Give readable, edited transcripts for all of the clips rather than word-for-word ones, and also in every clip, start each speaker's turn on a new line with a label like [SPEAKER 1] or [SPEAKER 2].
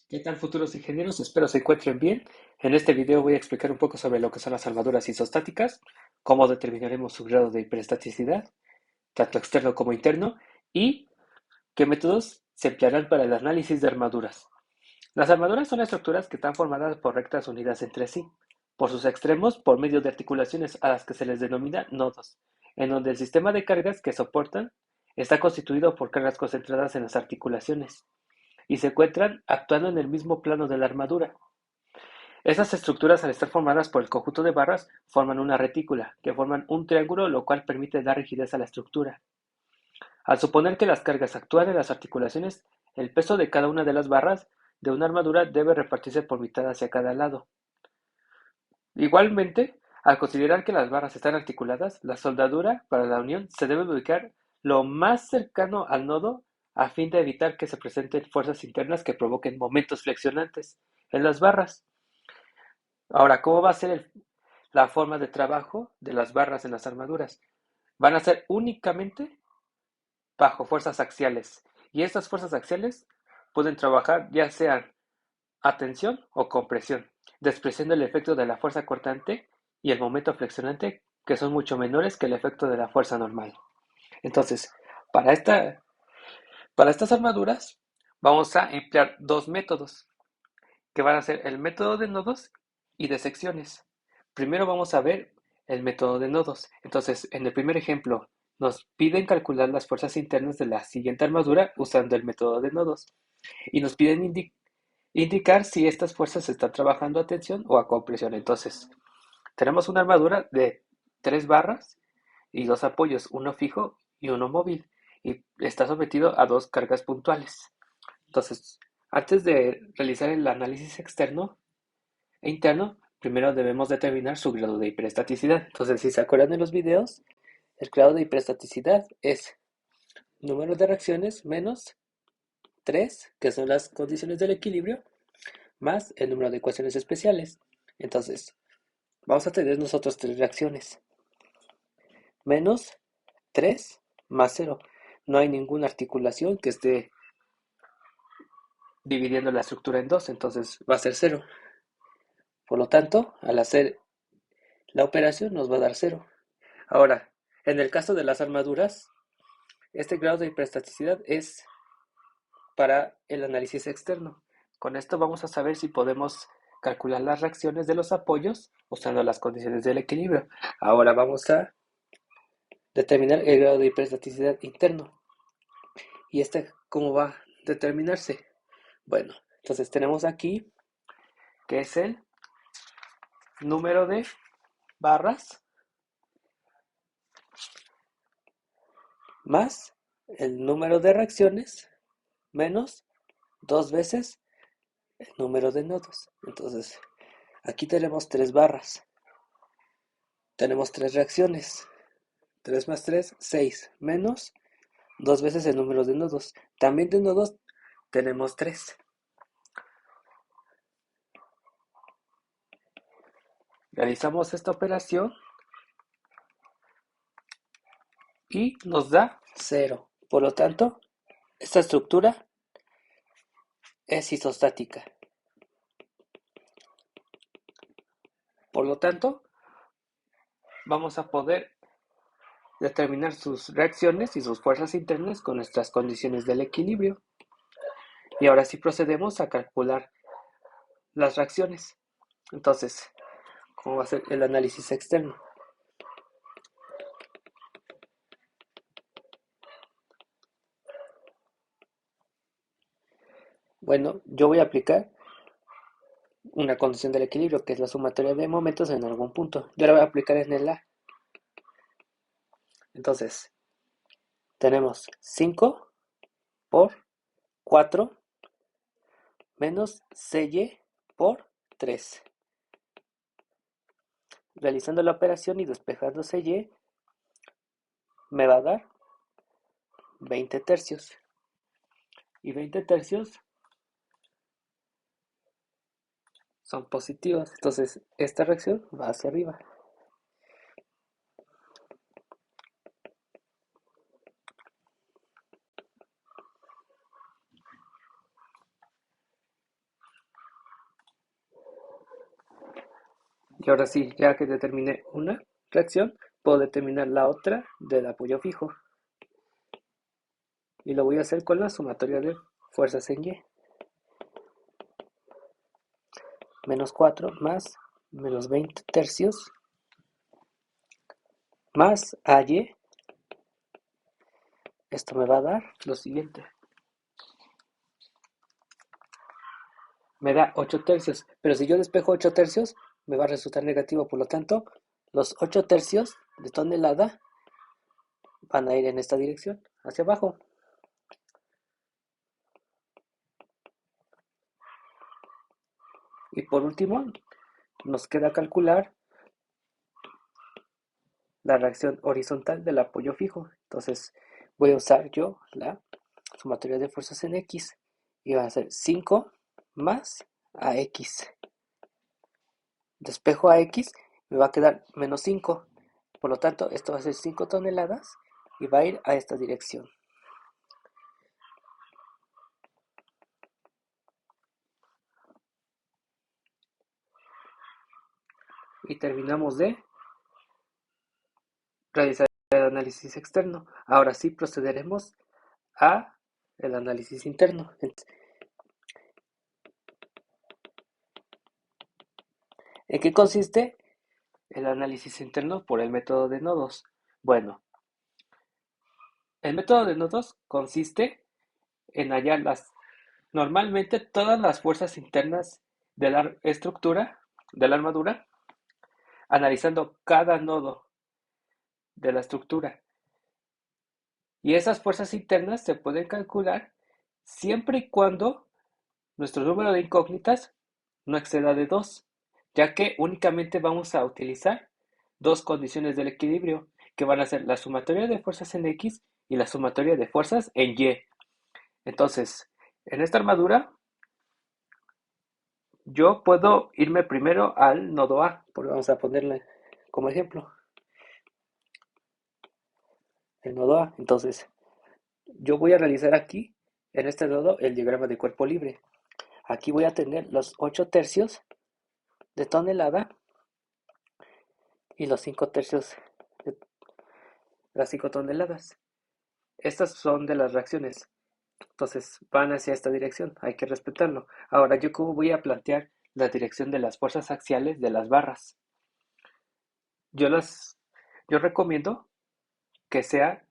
[SPEAKER 1] ¿Qué tal, futuros ingenieros? Espero se encuentren bien. En este video voy a explicar un poco sobre lo que son las armaduras isostáticas, cómo determinaremos su grado de hiperestaticidad, tanto externo como interno, y qué métodos se emplearán para el análisis de armaduras. Las armaduras son estructuras que están formadas por rectas unidas entre sí, por sus extremos, por medio de articulaciones a las que se les denomina nodos, en donde el sistema de cargas que soportan está constituido por cargas concentradas en las articulaciones y se encuentran actuando en el mismo plano de la armadura. Estas estructuras, al estar formadas por el conjunto de barras, forman una retícula, que forman un triángulo, lo cual permite dar rigidez a la estructura. Al suponer que las cargas actúan en las articulaciones, el peso de cada una de las barras de una armadura debe repartirse por mitad hacia cada lado. Igualmente, al considerar que las barras están articuladas, la soldadura para la unión se debe ubicar lo más cercano al nodo a fin de evitar que se presenten fuerzas internas que provoquen momentos flexionantes en las barras. Ahora, ¿cómo va a ser la forma de trabajo de las barras en las armaduras? Van a ser únicamente bajo fuerzas axiales. Y estas fuerzas axiales pueden trabajar ya sea a tensión o compresión, despreciando el efecto de la fuerza cortante y el momento flexionante, que son mucho menores que el efecto de la fuerza normal. Entonces, para, esta, para estas armaduras vamos a emplear dos métodos, que van a ser el método de nodos y de secciones. Primero vamos a ver el método de nodos. Entonces, en el primer ejemplo, nos piden calcular las fuerzas internas de la siguiente armadura usando el método de nodos y nos piden indicar si estas fuerzas están trabajando a tensión o a compresión. Entonces, tenemos una armadura de tres barras y dos apoyos, uno fijo y uno móvil, y está sometido a dos cargas puntuales. Entonces, antes de realizar el análisis externo e interno, primero debemos determinar su grado de hiperestaticidad. Entonces, si se acuerdan de los videos, el grado de hiperestaticidad es número de reacciones menos 3, que son las condiciones del equilibrio, más el número de ecuaciones especiales. Entonces, vamos a tener nosotros tres reacciones. Menos 3 más 0. No hay ninguna articulación que esté dividiendo la estructura en dos, entonces va a ser 0. Por lo tanto, al hacer la operación nos va a dar 0. Ahora, en el caso de las armaduras, este grado de hiperestaticidad es para el análisis externo. Con esto vamos a saber si podemos calcular las reacciones de los apoyos usando las condiciones del equilibrio. Ahora vamos a determinar el grado de hiperestaticidad interno. ¿Y este cómo va a determinarse? Bueno, entonces tenemos aquí que es el número de barras más el número de reacciones menos dos veces el número de nodos. Entonces, aquí tenemos tres barras, tenemos tres reacciones, 3 más 3, 6, menos dos veces el número de nodos. También de nodos tenemos 3. Realizamos esta operación y nos da 0. Por lo tanto, esta estructura es isostática. Por lo tanto, vamos a poder determinar sus reacciones y sus fuerzas internas con nuestras condiciones del equilibrio. Y ahora sí procedemos a calcular las reacciones. Entonces, ¿cómo va a ser el análisis externo? Bueno, yo voy a aplicar una condición del equilibrio, que es la sumatoria de momentos en algún punto. Yo la voy a aplicar en el A. Entonces, tenemos 5 por 4 menos CY por 3. Realizando la operación y despejando CY, me va a dar 20 tercios. Y 20 tercios son positivos. Entonces, esta reacción va hacia arriba. Y ahora sí, ya que determiné una reacción, puedo determinar la otra del apoyo fijo. Y lo voy a hacer con la sumatoria de fuerzas en Y. Menos 4 más menos 20 tercios más AY. Esto me va a dar lo siguiente. Me da 8 tercios, pero si yo despejo 8 tercios, me va a resultar negativo. Por lo tanto, los 8 tercios de tonelada van a ir en esta dirección, hacia abajo. Y por último, nos queda calcular la reacción horizontal del apoyo fijo. Entonces, voy a usar yo la sumatoria de fuerzas en X. Y va a ser 5 más AX. Despejo AX, me va a quedar menos 5. Por lo tanto, esto va a ser 5 toneladas y va a ir a esta dirección. Y terminamos de realizar el análisis externo. Ahora sí procederemos a el análisis interno. ¿En qué consiste el análisis interno por el método de nodos? Bueno, el método de nodos consiste en hallar normalmente todas las fuerzas internas de la estructura de la armadura, analizando cada nodo de la estructura. Y esas fuerzas internas se pueden calcular siempre y cuando nuestro número de incógnitas no exceda de 2, ya que únicamente vamos a utilizar dos condiciones del equilibrio, que van a ser la sumatoria de fuerzas en X y la sumatoria de fuerzas en Y. Entonces, en esta armadura, yo puedo irme primero al nodo A, porque vamos a ponerle como ejemplo el nodo A. Entonces, yo voy a realizar aquí, en este nodo, el diagrama de cuerpo libre. Aquí voy a tener los 8 tercios de tonelada y los 5 tercios de las 5 toneladas. Estas son de las reacciones. Entonces van hacia esta dirección, hay que respetarlo. Ahora, ¿yo cómo voy a plantear la dirección de las fuerzas axiales de las barras? Yo las, yo recomiendo que sea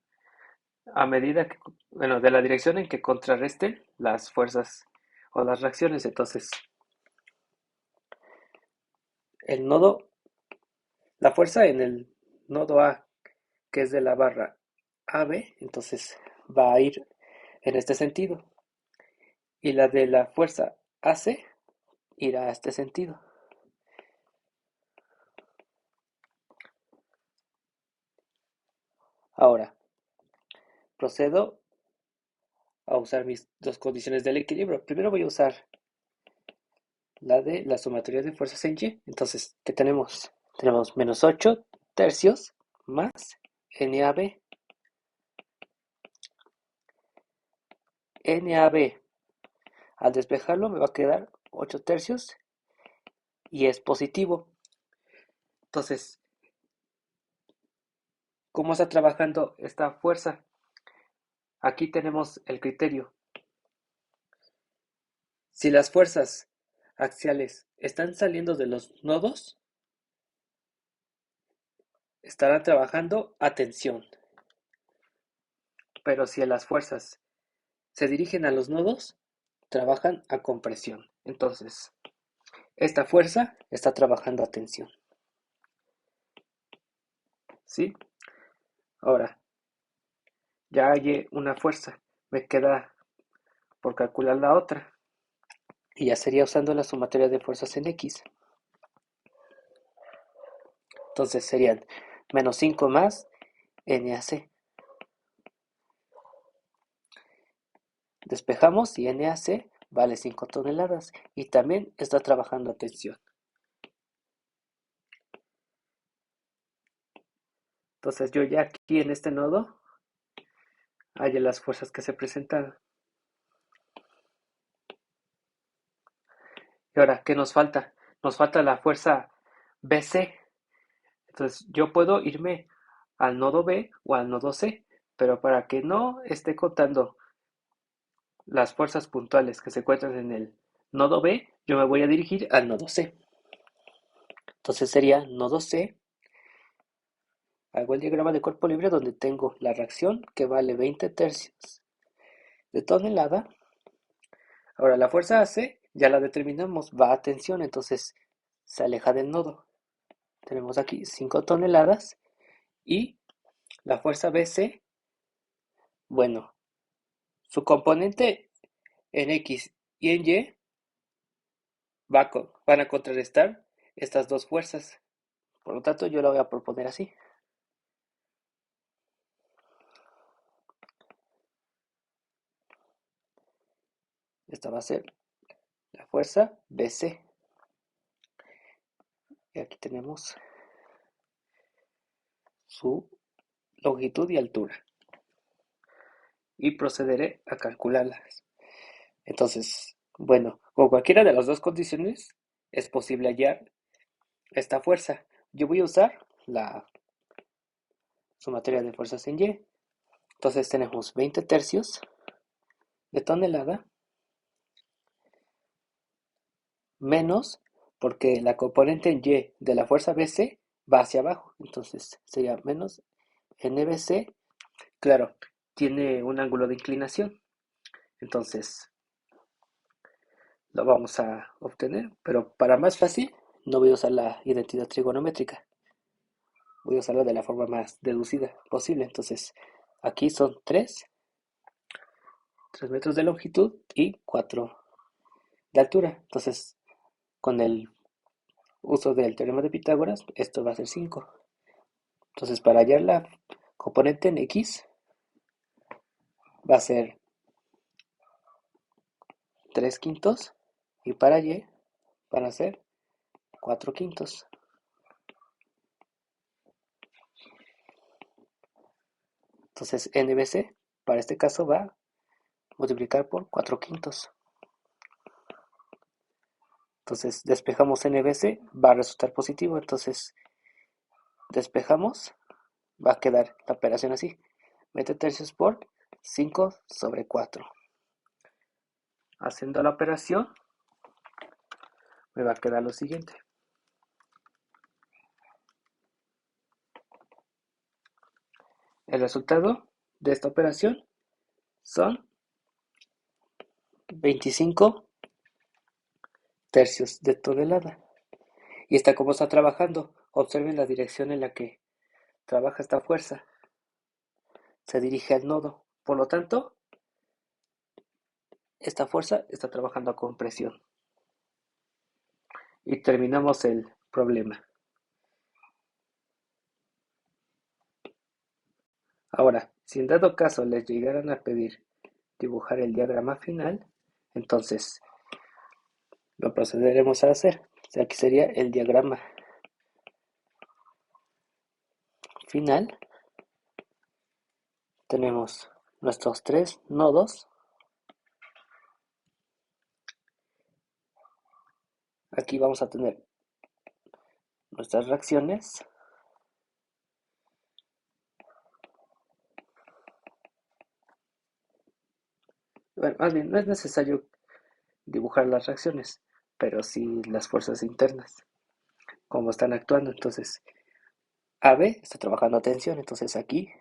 [SPEAKER 1] a medida que, bueno, de la dirección en que contrarresten las fuerzas o las reacciones. Entonces, el nodo, la fuerza en el nodo A, que es de la barra AB, entonces va a ir en este sentido. Y la de la fuerza AC irá a este sentido. Ahora, procedo a usar mis dos condiciones del equilibrio. Primero voy a usar la de la sumatoria de fuerzas en Y. Entonces, ¿qué tenemos? Tenemos menos 8 tercios más NAB. NAB, al despejarlo me va a quedar 8 tercios y es positivo. Entonces, ¿cómo está trabajando esta fuerza? Aquí tenemos el criterio. Si las fuerzas axiales están saliendo de los nodos, estarán trabajando a tensión. Pero si las fuerzas se dirigen a los nodos, trabajan a compresión. Entonces, esta fuerza está trabajando a tensión. ¿Sí? Ahora, ya hallé una fuerza. Me queda por calcular la otra. Y ya sería usando la sumatoria de fuerzas en X. Entonces serían menos 5 más NAC. Despejamos y NAC vale 5 toneladas. Y también está trabajando a tensión. Entonces yo ya aquí en este nodo hallé las fuerzas que se presentaron. Y ahora, ¿qué nos falta? Nos falta la fuerza BC. Entonces yo puedo irme al nodo B o al nodo C, pero para que no esté contando las fuerzas puntuales que se encuentran en el nodo B, yo me voy a dirigir al nodo C. Entonces sería nodo C, hago el diagrama de cuerpo libre donde tengo la reacción que vale 20 tercios de tonelada. Ahora la fuerza AC ya la determinamos, va a tensión, entonces se aleja del nodo. Tenemos aquí 5 toneladas y la fuerza BC, bueno, su componente en X y en Y van a contrarrestar estas dos fuerzas. Por lo tanto, yo la voy a proponer así. Esta va a ser la fuerza BC. Y aquí tenemos su longitud y altura. Y procederé a calcularlas. Entonces, bueno, con cualquiera de las dos condiciones es posible hallar esta fuerza. Yo voy a usar la sumatoria de fuerzas en Y. Entonces tenemos 20 tercios de tonelada menos, porque la componente en Y de la fuerza BC va hacia abajo. Entonces sería menos NBC. Claro, tiene un ángulo de inclinación. Entonces lo vamos a obtener, pero para más fácil no voy a usar la identidad trigonométrica. Voy a usarlo de la forma más deducida posible. Entonces aquí son 3 metros de longitud y 4 de altura. Entonces con el uso del teorema de Pitágoras, esto va a ser 5. Entonces para hallar la componente en X va a ser 3 quintos y para Y van a ser 4 quintos. Entonces NBC para este caso va a multiplicar por 4 quintos. Entonces despejamos NBC, va a resultar positivo. Entonces despejamos, va a quedar la operación así. 20 tercios por 5 sobre 4. Haciendo la operación me va a quedar lo siguiente. El resultado de esta operación son 25 tercios de tonelada. Y está como está trabajando. Observen la dirección en la que trabaja esta fuerza. Se dirige al nodo. Por lo tanto, esta fuerza está trabajando con presión. Y terminamos el problema. Ahora, si en dado caso les llegaran a pedir dibujar el diagrama final, entonces lo procederemos a hacer. O sea, aquí sería el diagrama final. Tenemos nuestros 3 nodos. Aquí vamos a tener nuestras reacciones. Bueno, más bien, no es necesario dibujar las reacciones, pero sí las fuerzas internas, cómo están actuando. Entonces, AB está trabajando a tensión, entonces aquí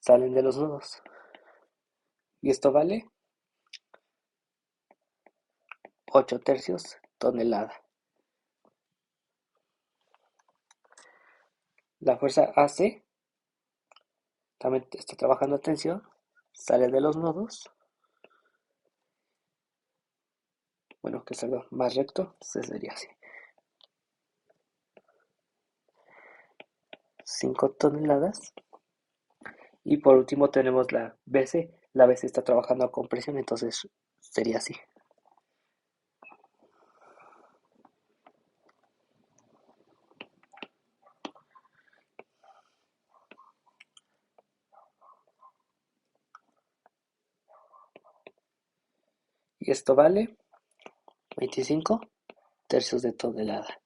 [SPEAKER 1] salen de los nodos. Y esto vale 8 tercios tonelada. La fuerza AC también está trabajando a tensión, sale de los nodos. Bueno, que salga más recto, sería así. 5 toneladas. Y por último tenemos la BC. La BC está trabajando a compresión, entonces sería así. Y esto vale 25 tercios de tonelada.